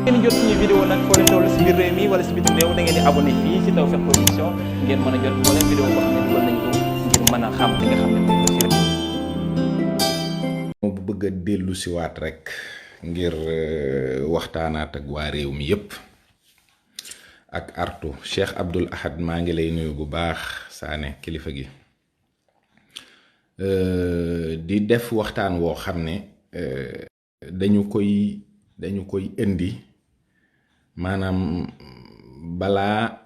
ngeen jot suñu vidéo nag foo leen toll si biir réew mi wala si bitim réew da ngeen di abonné fii si Tawfekh Production ngeen mën a jot moo leen vidéo boo xam ne dugal nañ ko ngir mën a xam li nga xam ne moom la rek. bu bëgg a dellu si waat rek ngir waxtaanaat ak waa réew mi yépp ak artu Cheikh Abdoul Ahad maa ngi lay nuyu bu baax Sané kilifa gi di def waxtaan woo xam ne dañu koy indi maanaam balaa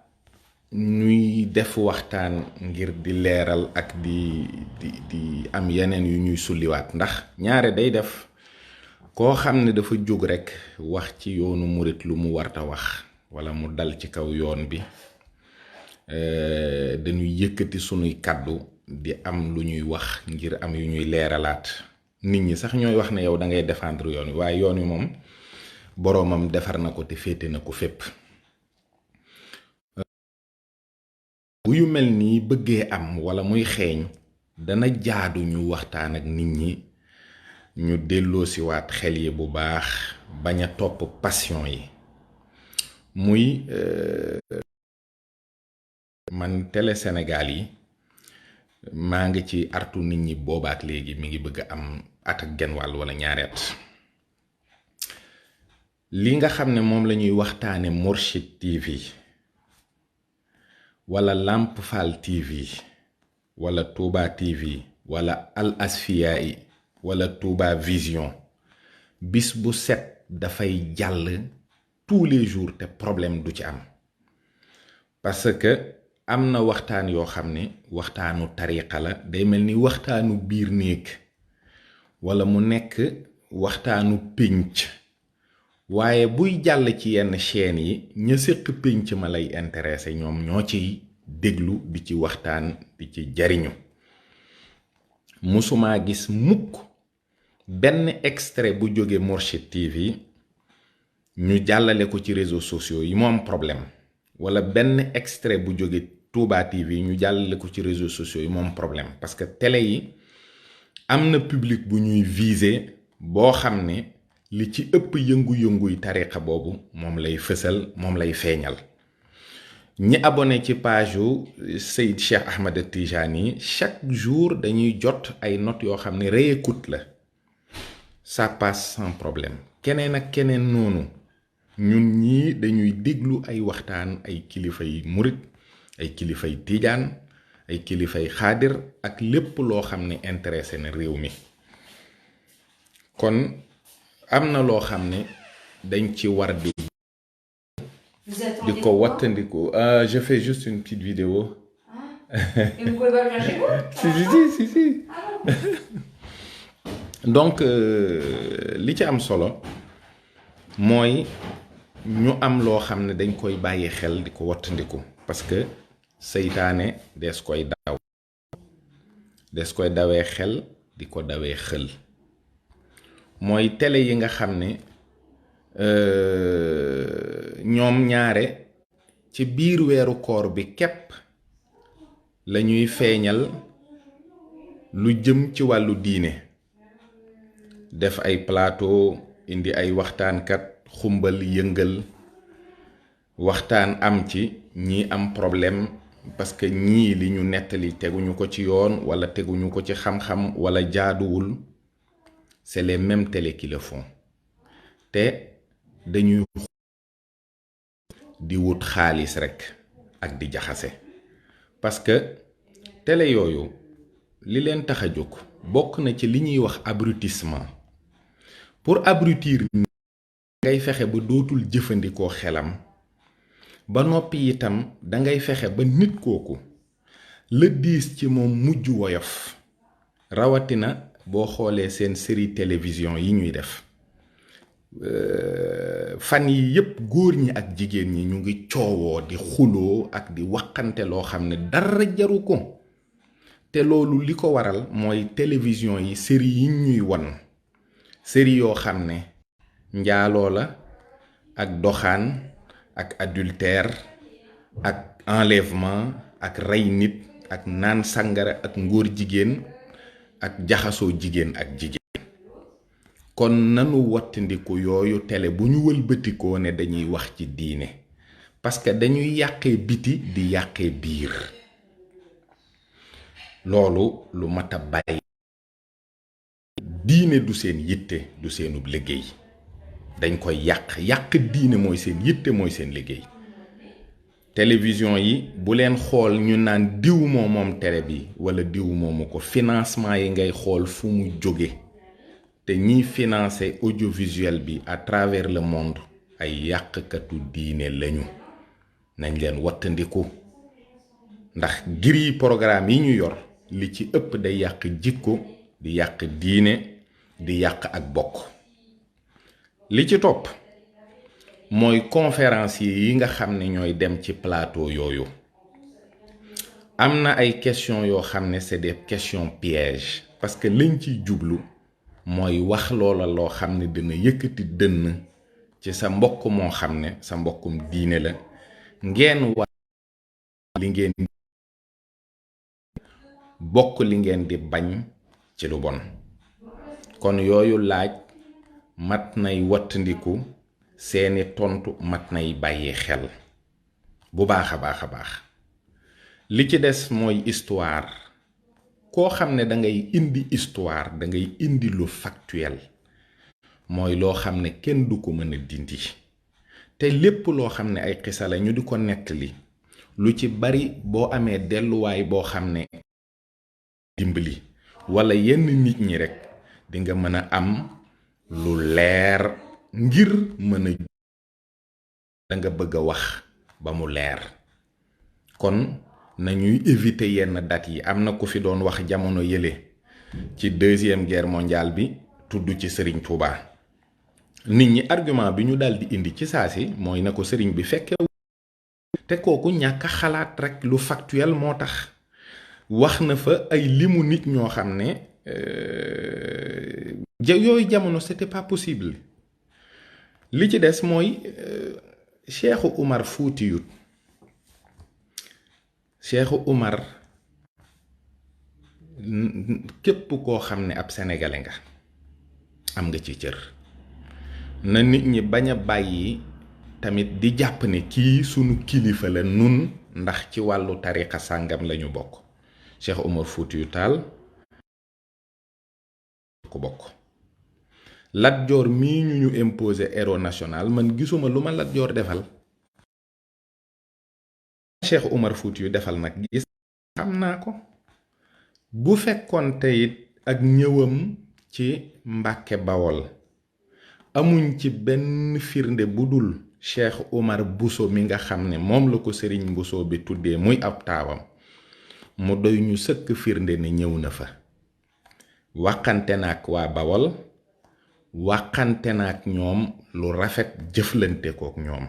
ñuy def waxtaan ngir di leeral ak di am yeneen yu ñuy sulliwaat ndax ñaare day def koo xam ne dafa jóg rekk wax ci yoonu murit lu mu warta wax walla mu dal ci kaw yoon bi dañuy yëkkati sunuy kàddu di am lu ñuy wax ngir am yu ñuy leeralaat nit ñi sax ñooy wax ne yow da ngay défendre yoon wi waaye yoon wi moom boroomam defar na ko te féete na ko fépp bu yu mel nii bëggee am walla muy xeeñ dana jaadu ñu waxtaan ak nit ñi ñu delloo si waat xel yi bu baax bañ a topp passion yi muy man Télé Sénégal yi maa ngi ci artu nit ñi boobaak léegi mi ngi bëgg am at ak genn wàll walla ñaari at li nga xam ne moom la ñuy waxtaane Mourchid TV walla Lamp Fall TV walla Touba TV walla Al Asfiyahi walla Touba Vision bis bu set dafay jàll tous les jours te problème du ci am parce que am na waxtaan yoo xam ne waxtaanu tariqa la day mel ni waxtaanu biir néeg walla mu nekk waxtaanu pénc waaye buy jàll ci yenn chaîne yi ña séq pénc ma lay intéressé ñoom ñoo ciy déglu di ci waxtaan di ci jariñu musumaa gis mukk benn extrait bu jóge Mourchid TV ñu jàllale ko ci réseaux sociaux yi moom problème walla benn extrait bu jóge Touba TV ñu jàllale ko ci réseaux sociaux yi moom problème parce que télé yi am na public bu ñuy viser boo xam ne li ci ëpp yëngu-yënguy tariqa boobu moom lay fësal moom lay feeñal ñi abonné ci page yu Seyd Cheikh Ahmed Tijani chaque jour dañuy jot ay notes yoo xam ne réécoute la ça passe sans problème keneen ak keneen noonu ñun ñii dañuy déglu ay waxtaan ay kilifay murit ay kilifay tiijaan ay kilifay xaadir ak lépp loo xam ne intéressé na réew mi kon am na loo xam ne dañ ci war di ko wattandiku. Je fais juste une petite vidéo. Et vous pouvez pas venir chez vous? Si. Donc li ci am solo mooy ñu am loo xam ne dañ koy bàyyi xel di ko wattandiku parce que seytaane des koy dawee xel di ko dawee xël mooy télé yi nga xam ne ñoom ñaare ci biir weeru koor bi képp la ñuy feeñal lu jëm ci wàllu diine def ay plateau indi ay waxtaankat xumbal yëngal waxtaan am ci ñii am problème parce que ñii li ñu nettali teguñu ko ci yoon walla teguñu ko ci xam-xam walla jaaduwul c'est les mêmes télé qui le font te dañuy di wut xaalis rekk ak di jaxase parce que télé yooyu li leen tax a jóg bokk na ci li ñuy wax abrutissement pour abrutir ngay fexe ba dootul jëfandikoo xelam ba noppi itam dangay fexe ba nit kooku la diis ci moom mujj woyof rawatina boo xoolee seen série télévision yi ñuy def fan yi yépp góor ñi ak jigéen ñi ñu ngi coowoo di xuloo ak di waxante loo xam ne dara jaru ko te loolu li ko waral mooy télévision yi série yi ñuy won série yoo xam ne njaaloo la ak doxaan ak adultère ak enlèvement ak rey nit ak naan sàngara ak ngóor jigéen ak jaxasoo jigéen ak jigéen kon nanu wattandiku yooyu télé bu ñu wëlbatikoo ne dañuy wax ci diine parce que dañuy yàqee biti di yàqee biir loolu lu mat a bàyyi. diine du seen yitte du seenub liggéey dañ koy yàq diine mooy seen yitte mooy seen liggéey. télévision yi bu leen xool ñu naan diw moom télé bi wala diw moomu ko financement yi ngay xool fu mu jóge te ñiy financer audiovisuel bi à travers le monde ay yàqkatu diine lañu nañ leen wattandiku ndax giri programme yi ñu yor li ci ëpp day yàq jikko di yàq diine di yàq ak bokk. li ci topp mooy conférencier yi nga xam ne ñooy dem ci plateau yooyu am na ay questions yoo xam ne c'est des questions pièges parce que liñ ciy jublu mooy wax loola loo xam ne dina yëkkati dënn ci sa mbokk moo xam ne sa mbokkum diine la ngeen wax li ngeen bokk li ngeen di bañ ci lu bon. kon yooyu laaj mat nay wattandiku seeni tontu mat nay bàyyi xel bu baax a baax. li ci des mooy histoire koo xam ne dangay indi histoire dangay indi lu factuel mooy loo xam ne kenn du ko mën a dindi te lépp loo xam ne ay xisa la ñu di ko nettali lu ci bari boo amee delluwaay boo xam ne dimbali wala yenn nit ñi rekk di nga mën a am lu leer ngir mën a danga bëgg a wax ba mu leer. kon nañuy éviter yenn date yi. am na ku fi doon wax jamono yële ci 2e guerre mondiale bi tudd ci Serigne Touba nit ñi argument bi ñu daldi indi ci saasi mooy na ko Serigne bi fekke te kooku ñàkk a xalaat rekk lu factuel moo tax wax na fa ay limu nit ñoo xam ne yooyu jamono c'était pas possible. li ci des mooy Cheikhu Umar Fuutiyut Cheikhu Umar képp koo xam ne ab sénégalais nga am nga ci cër na nit ñi bañ a bàyyi tamit di jàpp ne kii sunu kilifa la nun ndax ci wàllu tariqa sàngam lañu bokk. Cheikh Umar Fuutiyut Taal ko bokk. Lat Joor mii ñu imposé héros national man gisuma lu ma Lat Joor defal. Cheikh Umar Fuutiyut defal nag gis xam naa ko bu fekkoon teyit ak ñëwam ci Mbàkke Bawol amuñ ci benn firnde bu dul Cheikh Umar Bousso mi nga xam ne moom la ko Sëriñ Bousso bi tuddee muy ab taawam mu doy ñu sëkk firnde ne ñëw na fa waxante naak waa Bawol waxante naak ñoom lu rafet jëflante kook ñoom.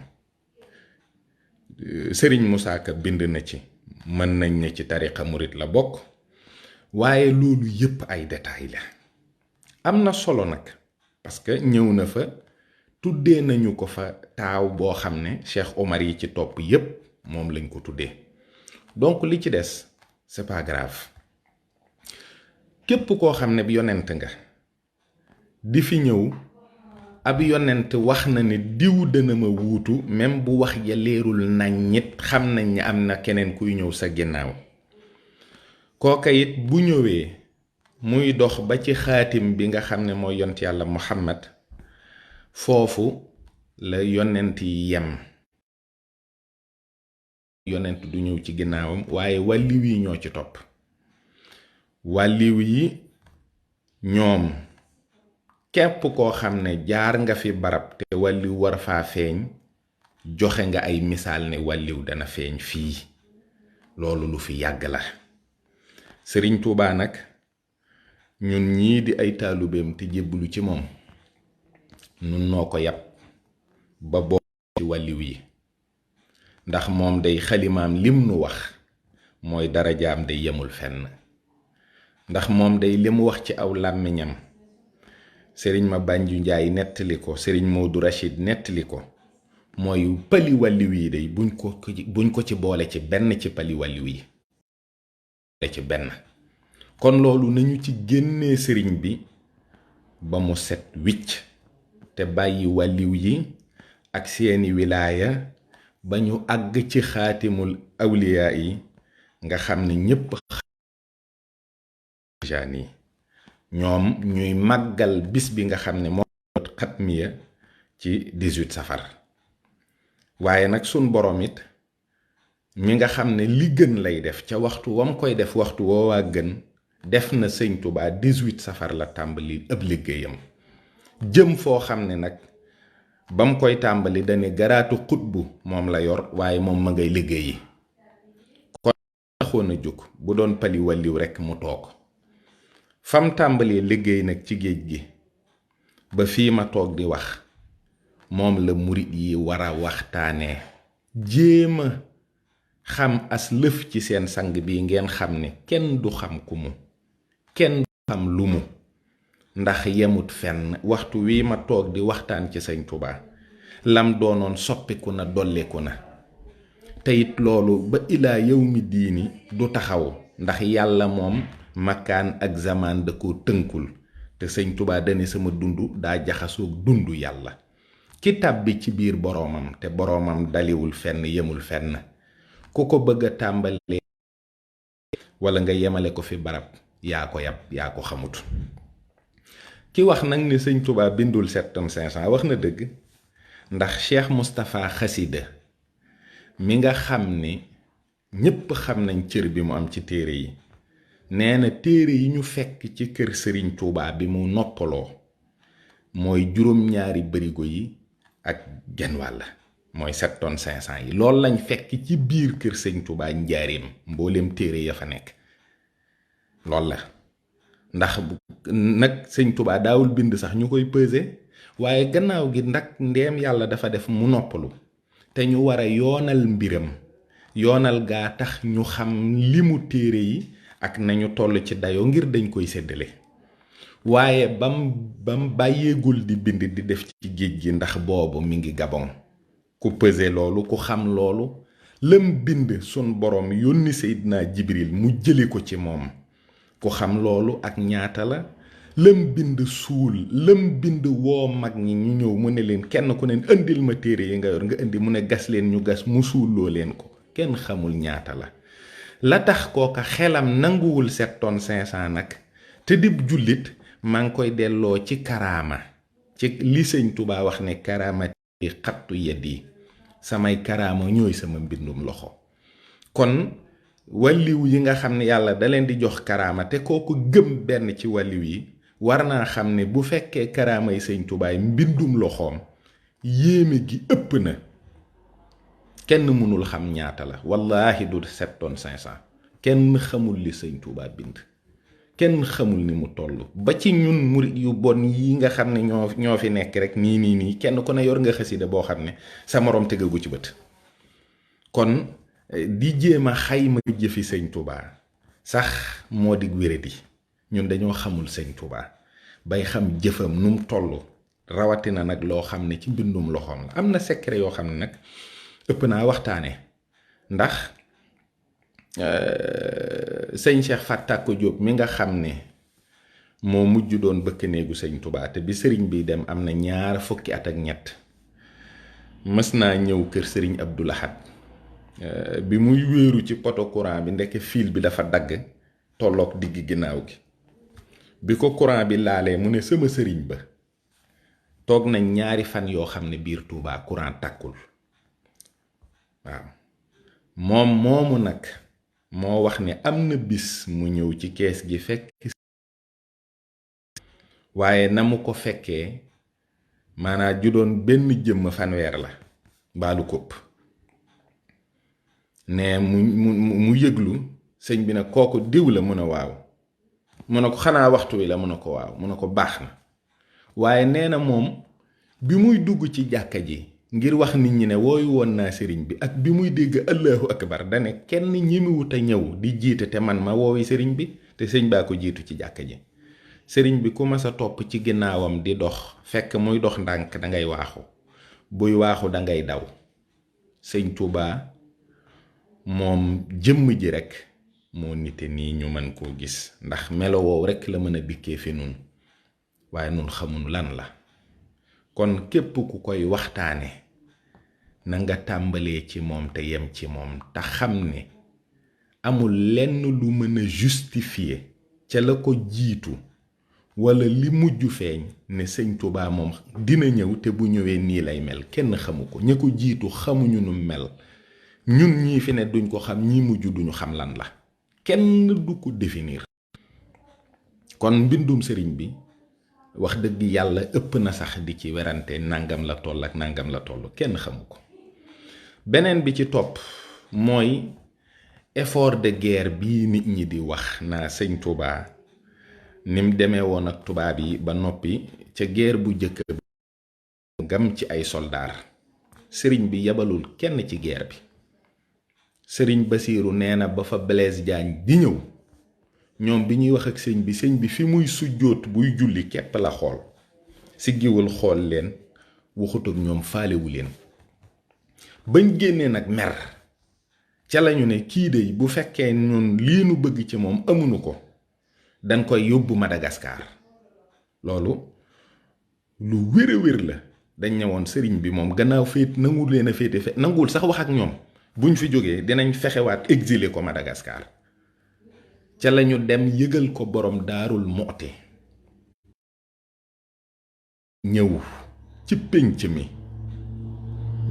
Sëriñ Musaa Ka bind na ci mën nañ ne ci tariqa murit la bokk waaye loolu yépp ay détails la am na solo nag parce que ñëw na fa tuddee nañu ko fa taaw boo xam ne Cheikh Omar yi ci topp yépp moom lañ ko tuddee donc li ci des c'est pas grave. képp koo xam ne bi yonent nga di fi ñëw ab yonent wax na ne diw dana ma wuutu même bu wax ja leerul nañ ñit xam nañ ne am na keneen kuy ñëw sa ginnaaw kooka it bu ñëwee muy dox ba ci xaatim bi nga xam ne mooy yont yàlla Muhammad foofu la yonent yi yem. yonent du ñëw ci ginnaawam waaye wàlliw yi ñoo ci topp. wàlliw yi ñoom képp koo xam ne jaar nga fi barab te wàlliw war faa feeñ joxe nga ay misaal ne wàlliw dana feeñ fii loolu lu fi yàgg la. Sëriñ Tuubaa nag ñun ñii di ay taalubeem te jébbalu ci moom nun noo ko yàpp ba bokk ci wàlliw yi ndax moom day xalimaam lim nu wax mooy darajaam day yemul fenn ndax moom day li mu wax ci aw làmmiñam sëriñ ma Banju Njaay nettali ko sëriñ Moodu Rachid nettali ko mooy pali wàlliw yi day buñ ko ci boole ci benn ci pali wàlliw yi ci benn kon loolu nañu ci génnee sëriñ bi ba mu set wicc te bàyyi wàlliw yi ak seeni wilaaya ba ñu àgg ci xaatimul awliyaa yi nga xam ne ñépp jaani ñoom ñuy màggal bis bi nga xam ne moo xatmiya ci 18 safar. waaye nag sun borom it mi nga xam ne li gën lay def ca waxtu wam koy def waxtu woowaa gën def na sëñ Tuubaa 18 safar la tàmbali ab liggéeyam jëm foo xam ne nag bam koy tàmbali dane garaatu xutbu moom la yor waaye moom ma ngay liggéeyi. kon taxoon a jóg bu doon pali wàlliw rekk mu toog fam tàmbalee liggéey nag ci géej gi ba fii ma toog di wax moom la murit yi war a waxtaanee jéema xam as lëf ci seen sang bi ngeen xam ne kenn du xam ku mu kenn du xam lu mu ndax yemut fenn waxtu wi ma toog di waxtaan ci sëñ Tuubaa lam doonoon soppiku na dolleku na te it loolu ba ilaa yawmi diini du taxaw ndax yàlla moom makkaan ak zamaan da ko tënkul te sëñ Tuubaa dane sama dund daa jaxasoog dundu yàlla ki tàbbi ci biir boroomam te boroomam daliwul fenn yemul fenn ku ko bëgg a tàmbalee wala nga yemale ko fi barab yaa ko yab yaa ko xamut. ki wax nag ni sëñ Tuubaa bindul 7 tonnes 500 wax na dëgg ndax Cheikh Moustapha Xasida mi nga xam ni ñépp xam nañ cër bi mu am ci téere yi nee na téere yi ñu fekk ci kër sëriñ Tuubaa bi mu noppaloo mooy juróom-ñaari barigo yi ak genn wàll mooy 7 tonnes 500 yi loolu lañ fekk ci biir kër sëñ Tuubaa njaareem mbooleem téere ya fa nekk loolu la ndax nag sëñ Tuubaa daawul bind sax ñu koy peser waaye gannaaw gi nag ndeem yàlla dafa def mu noppalu te ñu war a yoonal mbiram yoonal gaa tax ñu xam limu téere yi ak nañu toll ci dayoo ngir dañ koy séddale waaye bam bàyyeegul di bind di def ci géej gi ndax boobu mi ngi Gabon ku peser loolu ku xam loolu lëm bind sun borom yónni Seydina Jibril mu jëli ko ci moom ku xam loolu ak ñaata la lëm bind suul lëm bind woo mag ñi ñu ñëw mu ne leen kenn ku ne indil ma téere yi nga yor nga indi mu ne gas leen ñu gas mu suulloo leen ko kenn xamul ñaata la tax kooka xelam nanguwul 7 tonnes 500 nag te dib jullit maa ngi koy delloo ci karaama ci li sëñ Tuubaa wax ne karaamati xattu yeddi samay karaama ñooy sama mbindum loxo. kon wàlliw yi nga xam ne yàlla da leen di jox karaama te kooku gëm benn ci wàlliw yi war naa xam ne bu fekkee karaama yi sëñ Tuubaa mbindum loxoom yéeme gi ëpp na kenn mënul xam ñaata la wallaahi du 7 tonnes 500 kenn xamul li sëñ Tuubaa bind kenn xamul ni mu toll ba ci ñun murit yu bon yi nga xam ne ñoo fi nekk rek nii kenn ku ne yor nga xasida boo xam ne sa moroom tegagu ci bët. kon di jéem a xayma jëfi sëñ Tuubaa sax moo di wéradi ñun dañoo xamul sëñ Tuubaa bay xam jëfam nu mu toll rawatina nag loo xam ne ci mbindum loxoom la am na secret yoo xam ne nag ëpp naa waxtaane ndax sëñ Cheikh Fattako Diop mi nga xam ne moo mujj doon bëkk néegu sëñ Tuubaa te bi sëriñ bi dem am na 2 fukki at ak ñett mës naa ñëw kër sëriñ Abdou Lahad bi muy wéeru ci poto courant bi ndeke fil bi dafa dagg tolloog digg ginnaaw gi bi ko courant bi laalee mu ne sama sëriñ ba toog nañ 2 fan yoo xam ne biir Tuubaa courant tàkkul waaw moom moomu nag moo wax ne am na bis mu ñëw ci kees gi fekk waaye na mu ko fekkee maanaa ju doon benn jëmm fanweer la baalu kopp ne mu yëglu sëñ bi nag kooku diw la mun a waaw mu ne ko xanaa waxtu wi la mun a ko waaw mu ne ko baax na waaye nee na moom bi muy dugg ci jàkka ji ngir wax nit ñi ne wooyu woon naa sëriñ bi ak bi muy dégg allahu akbar dane kenn ñimiwut a ñëw di jiite te man ma woowi sëriñ bi te sëñ baa ko jiitu ci jàkka ji sëriñ bi ku ma sa topp ci ginnaawam di dox fekk muy dox ndànk dangay waaxu buy waaxu dangay daw sëñ Tuubaa moom jëmm ji rekk moo nite nii ñu mën koo gis ndax melo woow rekk la mën a dikkee fi nun waaye nun xamuñu lan la. kon képp ku koy waxtaane na nga tàmbalee ci moom te yem ci moom te xam ne amul lenn lu mën a justifier ca la ko jiitu wala li mujj feeñ ne sëñ Tuubaa moom dina ñëw te bu ñëwee nii lay mel. kenn xamu ko, ña ko jiitu xamuñu nu mel. ñun ñii fi ne duñ ko xam, ñi mujj duñu xam lan la. kenn du ko définir. kon mbindum sëriñ bi wax dëgg yàlla ëpp na sax di ci werante nangam la toll ak nangam la toll, kenn xamu ko. beneen bi ci topp mooy effort de guerre bii nit ñi di wax naa sëñ Tuubaa nim demee woon ak tubaab yi ba noppi ca guerre bu jëkk ngam ci ay soldaar. sëriñ bi yabalul kenn ci guerre bi. sëriñ Basiiru nee na ba fa Blaise Diagne di ñëw ñoom bi ñuy wax ak sëñ bi fi muy sujjóot buy julli képp la xool, siggiwul xool leen, waxut ak ñoom faalewu leen. bañ génnee nag mer ca lañu ne kii de bu fekkee ñun lii nu bëgg ci moom amuñu ko dañ koy yóbbu Madagascar. loolu lu wér a wér la. dañ ñëwoon sëriñ bi moom gannaaw féet nanguwul leen a féete nanguwul sax wax ak ñoom, buñ fi jógee dinañ fexewaat exiler ko Madagascar. ca lañu dem yëgal ko borom Daarul Muxti. ñëw ci pénc mi.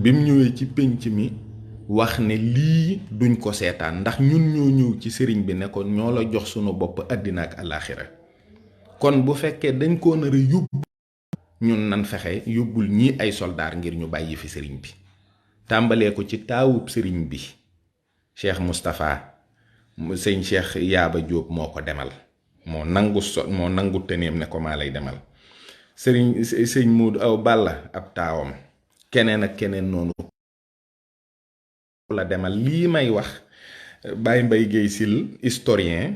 bim ñëwee ci pénc mi wax ne lii duñ ko seetaan ndax ñun ñoo ñëw ci sëriñ bi ne ko ñoo la jox sunu bopp àddina ak alaaxira. kon bu fekkee dañ koo nar a yóbbu ñun nan fexe yóbbul ñii ay soldaar ngir ñu bàyyi fi sëriñ bi. tàmbalee ko ci taawub sëriñ bi Cheikh Moustapha sëñ Cheikh Yaaba Jóob moo ko demal, moo nangu tëneem ne ko maa lay demal. sëñ Moodu Aw Balla ab taawam, keneen ak keneen noonu la demal. lii may wax Baye Mbaye Guèye Syll historien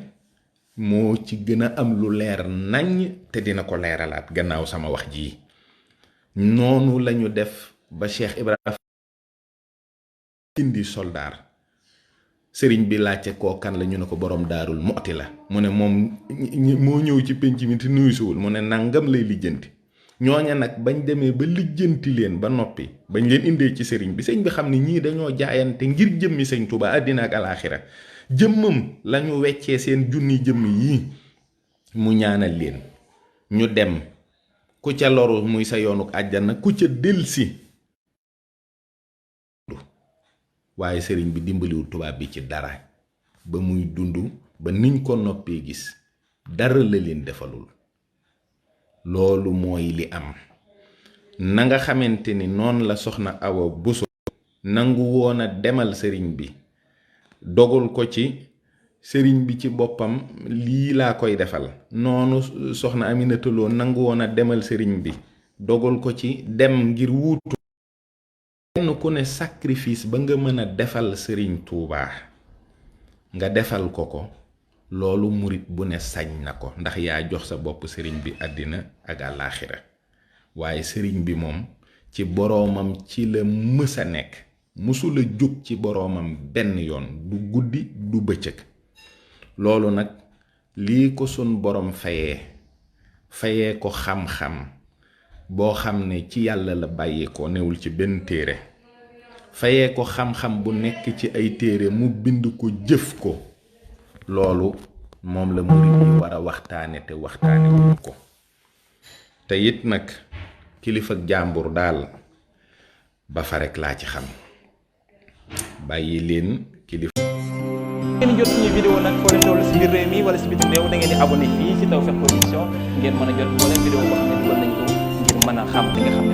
moo ci gën a am lu leer naññ te dina ko leeralaat gannaaw sama wax ji. noonu lañu def ba Cheikh Ibrahima indi soldaar. sëriñ bi laajte koo kan la ñu ne ko borom Daarul Muxti la. mu ne moom moo ñëw ci penc mi te nuyusuwul, mu ne nangam lay lijjanti. ñooña nag bañ demee ba lijjanti leen ba noppi bañ leen indee ci sëriñ bi xam ne ñii dañoo jaayante ngir jëmmi sëñ Tuubaa àddina ak alaaxira. jëmmam lañu weccee seen junni jëmm yii mu ñaanal leen ñu dem ku ca loru muy sa yoonuk àjjana, ku ca delsi. waaye sëriñ bi dimbaliwul tubaab bi ci dara ba muy dund ba niñ ko noppee gis dara la leen defalul. loolu mooy li am. na nga xamante ni noonu la soxna Awa Buso nangu woon a demal sëriñ bi, dogal ko ci sëriñ bi ci boppam lii laa koy defal. noonu soxna Aminata Lo nangu woon a demal sëriñ bi, dogal ko ci dem ngir wuutu. kenn ku ne sacrifice ba nga mën a defal sëriñ Tuubaa nga defal ko loolu murit bu ne sañ na ko, ndax yaa jox sa bopp sëriñ bi àddina ak àllaaxira. waaye sëriñ bi moom ci boroomam ci la mës a nekk, mësula jóg ci boroomam benn yoon, du guddi du bëccëg. loolu nag lii ko sun boroom fayee ko xam-xam boo xam ne ci yàlla la bàyyee ko, newul ci benn téere. fayee ko xam-xam bu nekk ci ay téere mu bind ko jëf ko. loolu moom la murid yi war a waxtaane te waxtaane wuñ ko. te it nag kilifa jàmbur daal ba fa rek laa ci xam. bàyyi leen kilifa. ngeen jot suñu vidéo nag foo leen toll si biir réew mi wala si bitim réew da ngeen di abonné fii si Tawfekh Production ngeen mën a jot moo leen vidéo boo xam ne dugal nañ ko ngir mën a xam li nga xam